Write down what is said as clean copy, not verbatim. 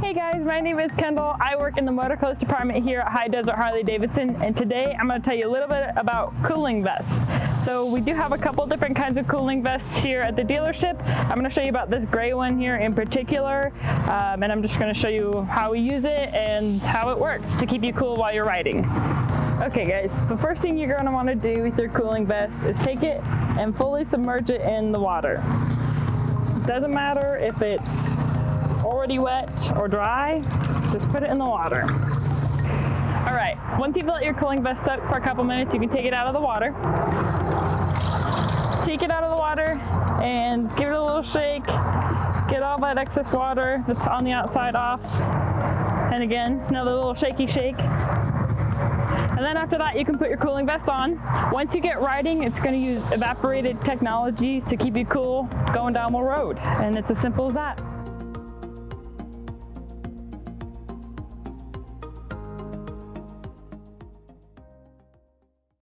Hey guys, my name is Kendall. I work in the motocross department here at High Desert Harley-Davidson, and today I'm going to tell you a little bit about cooling vests. So we do have a couple different kinds of cooling vests here at the dealership. I'm going to show you about this gray one here in particular, and I'm just going to show you how we use it and how it works to keep you cool while you're riding. Okay guys, the first thing you're going to want to do with your cooling vest is take it and fully submerge it in the water. It doesn't matter if it's already wet or dry, just put it in the water. All right, once you've let your cooling vest soak for a couple minutes, you can take it out of the water. Take it out of the water and give it a little shake. Get all that excess water that's on the outside off. And again, another little shaky shake. And then after that, you can put your cooling vest on. Once you get riding, it's going to use evaporated technology to keep you cool going down the road. And it's as simple as that.